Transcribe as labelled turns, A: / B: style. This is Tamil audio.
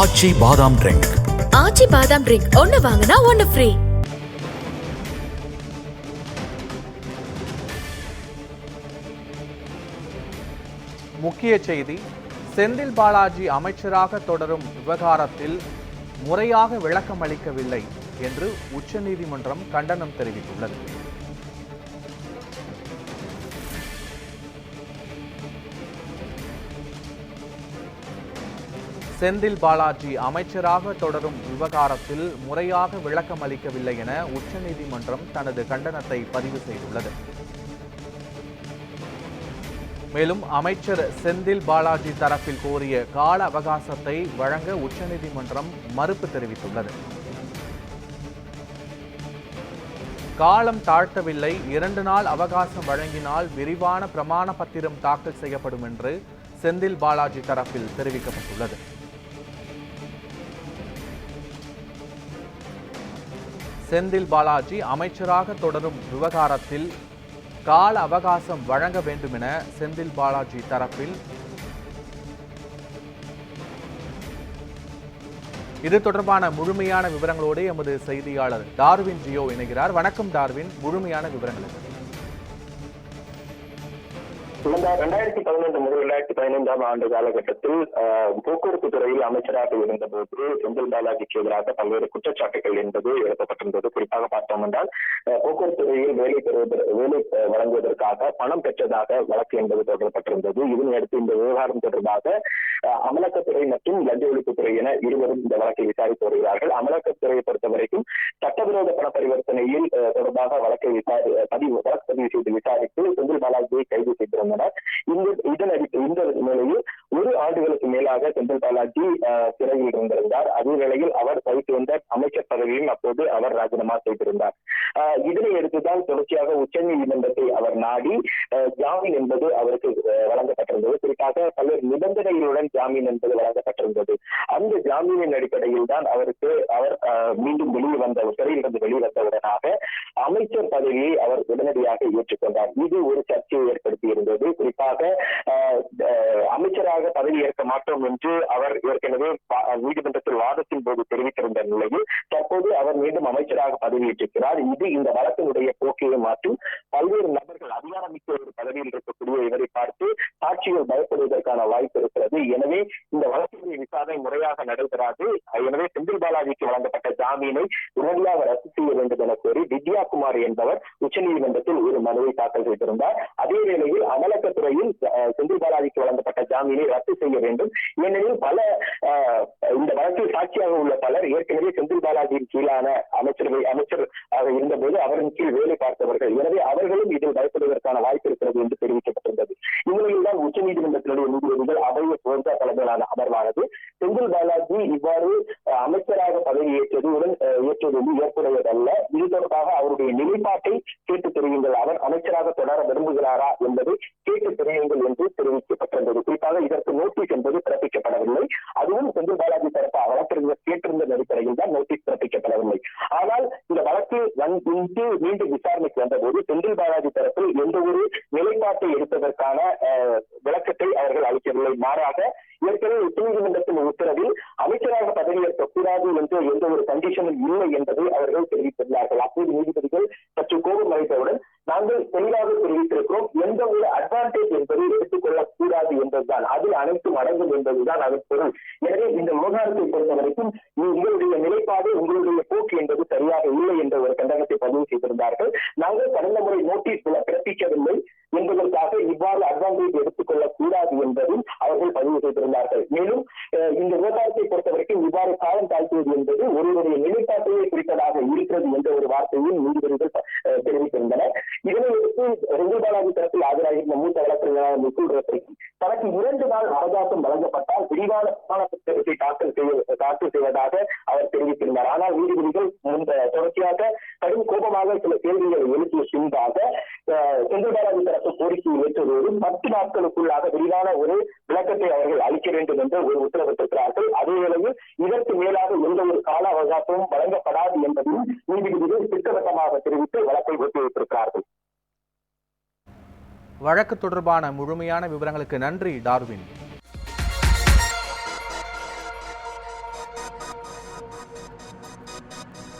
A: ஆச்சி பாதாம் ட்ரிங்க்.
B: ஆச்சி பாதாம் ட்ரிங்க் ஒன்னு வாங்கினா ஒன்னு ஃப்ரீ.
C: முக்கிய செய்தி: செந்தில் பாலாஜி அமைச்சராக தொடரும் விவகாரத்தில் முறையாக விளக்கம் அளிக்கவில்லை என்று உச்சநீதிமன்றம் கண்டனம் தெரிவித்துள்ளது. செந்தில் பாலாஜி அமைச்சராக தொடரும் விவகாரத்தில் முறையாக விளக்கம் அளிக்கவில்லை என உச்சநீதிமன்றம் தனது கண்டனத்தை பதிவு செய்துள்ளது. மேலும் அமைச்சர் செந்தில் பாலாஜி தரப்பில் கோரிய கால அவகாசத்தை வழங்க உச்சநீதிமன்றம் மறுப்பு தெரிவித்துள்ளது. காலம் தாழ்த்தவில்லை, 2 நாள் அவகாசம் வழங்கினால் விரிவான பிரமாண பத்திரம் தாக்கல் செய்யப்படும் என்று செந்தில் பாலாஜி தரப்பில் தெரிவிக்கப்பட்டுள்ளது. செந்தில் பாலாஜி அமைச்சராக தொடரும் விவகாரத்தில் கால அவகாசம் வழங்க வேண்டும் என செந்தில் பாலாஜி தரப்பில் இது தொடர்பான முழுமையான விவரங்களோடு எமது செய்தியாளர் டார்வின் ஜியோ இணைகிறார். வணக்கம் டார்வின், முழுமையான விவரங்கள்.
D: கடந்த 2011 முதல் 2015ஆம் ஆண்டு காலகட்டத்தில் போக்குவரத்து துறையில் அமைச்சராக இருந்தபோது செந்தில் பாலாஜிக்கு எதிராக பல்வேறு குற்றச்சாட்டுகள் என்பது எழுப்பப்பட்டிருந்தது. குறிப்பாக பார்த்தோம் என்றால் போக்குவரத்து துறையில் வேலை வழங்குவதற்காக பணம் பெற்றதாக வழக்கு என்பது தொடரப்பட்டிருந்தது. இதனையடுத்து இந்த விவகாரம் தொடர்பாக அமலாக்கத்துறை மற்றும் லஞ்ச ஒழிப்புத்துறை என இருவரும் இந்த வழக்கை விசாரித்து வருகிறார்கள். அமலாக்கத்துறையை பொறுத்தவரைக்கும் சட்டவிரோத பண பரிவர்த்தனையில் தொடர்பாக வழக்கு பதிவு செய்து விசாரித்து செந்தில் பாலாஜியை கைது செய்திருந்தார். இந்த நிலையில் 1 ஆண்டுகளுக்கு மேலாக செந்தில் பாலாஜி சிறையில் இருந்திருந்தார். அதே வேளையில் அவர் வகித்து வந்த அமைச்சர் பதவியும் அப்போது அவர் ராஜினாமா செய்திருந்தார். இதனை எடுத்துதான் தொடர்ச்சியாக உச்சநீதிமன்றத்தை அவர் நாடி ஜாமீன் என்பது அவருக்கு வழங்கப்பட்டிருந்தது. குறிப்பாக பல்வேறு நிபந்தனைகளுடன் ஜாமீன் என்பது வழங்கப்பட்டிருந்தது. அந்த ஜாமீனின் அடிப்படையில் தான் அவர் மீண்டும் சிறையிலிருந்து வெளியே வந்தவுடனாக அமைச்சர் பதவியை அவர் உடனடியாக ஏற்றுக்கொண்டார். இது ஒரு சர்ச்சையை ஏற்படுத்தியிருந்தது. குறிப்பாக அமைச்சராக பதவி ஏற்க மாட்டோம் என்று அவர் ஏற்கனவே நீதிமன்றத்தில் வாதத்தின் போது தெரிவித்திருந்த நிலையில் தற்போது அவர் மீண்டும் அமைச்சராக பதவியேற்றிருக்கிறார். இது இந்த வழக்கினுடைய போக்கையை மாற்றும். பல்வேறு நபர்கள் அதிகாரமிக்க ஒரு பதவியில் இருக்கக்கூடிய இவரை பார்த்து சாட்சிகள் பயப்படுவதற்கான வாய்ப்பு இருக்கிறது. எனவே இந்த வழக்கினுடைய விசாரணை முறையாக நடைபெறாது. எனவே செந்தில் பாலாஜிக்கு வழங்கப்பட்ட ஜாமீனை உடனடியாக ரத்து செய்ய வேண்டும் என கோரி வித்யாகுமார் என்பவர் உச்சநீதிமன்றத்தில் ஒரு மனுவை தாக்கல் செய்திருந்தார். அதே வேளையில் அமலாக்கத்துறையில் செந்தில் பாலாஜிக்கு வழங்கப்பட்ட ஜாமீனை ரத்து செய்ய வேண்டும். ஏனெனில் இந்த வழக்கில் சாட்சியாக உள்ள பலர் ஏற்கனவே செந்தில் பாலாஜியின் கீழான அமைச்சர் இருந்தபோது அவரின் கீழ் வேலை பார்த்தவர்கள். எனவே அவர்களும் இதில் பயப்படுவதற்கான வாய்ப்பு இருக்கிறது என்று தெரிவிக்கப்பட்டிருந்தது. இந்நிலையில் தான் உச்சநீதிமன்றத்தினுடைய நீதிபதிகள் அபய போர்ஜா தலைமையிலான அமர்வானது செந்தில் பாலாஜி இவ்வாறு அமைச்சராக பதவி ஏற்றுவது ஏற்புடையதல்ல, இது தொடர்பாக அவருடைய நிலைப்பாட்டை கேட்டு தெரியுங்கள், அவர் அமைச்சராக தொடர விரும்புகிறாரா என்பதை கேட்டு தெரியுங்கள் என்று தெரிவிக்கப்பட்டிருந்தது. குறிப்பாக இதற்கு நோட்டீஸ் என்பது பிறப்பிக்கப்படவில்லை. அதுவும் செந்தில் பாலாஜி தரப்பு வழக்கறிஞர் கேட்டிருந்த அடிப்படையில் தான் நோட்டீஸ் பிறப்பிக்கப்படவில்லை. ஆனால் இந்த வழக்கு மீண்டும் விசாரணைக்கு வந்தபோது செந்தில் பாலாஜி தரப்பில் எந்த ஒரு நிலைப்பாட்டை எடுப்பதற்கான விளக்கத்தை அவர்கள் அளிக்கவில்லை. மாறாக ஏற்கனவே உச்சநீதிமன்றத்தின் உத்தரவில் அமைச்சராக பதவியேற்கக்கூடாது என்று எந்த ஒரு கண்டிஷனும் இல்லை என்பதை அவர்கள் தெரிவித்துள்ளார்கள். அப்போது நீதிபதிகள் சற்று கோபம் அளித்தவுடன் நாங்கள் தெளிவாக தெரிவித்திருக்கிறோம், எந்த ஒரு அட்வான்டேஜ் என்பதை எடுத்துக் கொள்ளக்கூடாது என்பதுதான், அதில் அனைத்தும் அடங்கும் என்பதுதான் அதன் பொருள். எனவே இந்த விவகாரத்தை பொறுத்தவரைக்கும் உங்களுடைய நிலைப்பாடு, உங்களுடைய போக்கு என்பது சரியாக இல்லை என்ற ஒரு கண்டனத்தை பதிவு செய்திருந்தார்கள். நாங்கள் கடந்த முறை நோட்டீஸ் பிறப்பிக்கவில்லை என்பதற்காக இவ்வாறு அட்வான்டேஜ் எடுத்துக் கொள்ளக்கூடாது என்பதும் அவர்கள் பதிவு செய்திருந்தார்கள். மேலும் இந்த விவகாரத்தை பொறுத்தவரைக்கும் இவ்வாறு காலம் தாழ்த்துவது என்பது ஒருவருடைய நிலைப்பாட்டையே குறிப்பதாக இருக்கிறது என்ற ஒரு வார்த்தையும் நீதிபதிகள் தெரிவித்திருந்தனர். இதனையடுத்து செந்தில் பாலாஜி தரப்பில் ஆஜராகியிருந்த மூத்த வழக்கறிஞரான முகுல் ரத்தோகி தனக்கு 2 நாள் அவகாசம் வழங்கப்பட்டால் விரிவான புத்தகத்தை தாக்கல் செய்வதாக அவர் தெரிவித்திருந்தார். ஆனால் நீதிபதிகள் தொடர்ச்சியாக கடும் கோபமாக சில கேள்விகளை எழுப்பிய பின்பாக செந்தில் பாலாஜி தரப்பு கோரிக்கையை ஏற்றுவதோடு 10 நாட்களுக்குள்ளாக விரிவான ஒரு விளக்கத்தை அவர்கள் அளிக்க வேண்டும் என்று ஒரு உத்தரவிட்டிருக்கிறார்கள். அதே வேளையில் இதற்கு மேலாக எந்த ஒரு கால அவகாசமும் வழங்கப்படாது என்பதையும் நீதிபதிகள் திட்டவட்டமாக தெரிவித்து வழக்கை ஒத்திவைத்திருக்கிறார்கள்.
C: வழக்கு தொடர்பான முழுமையான விவரங்களுக்கு நன்றி டார்வின். வணக்கம்.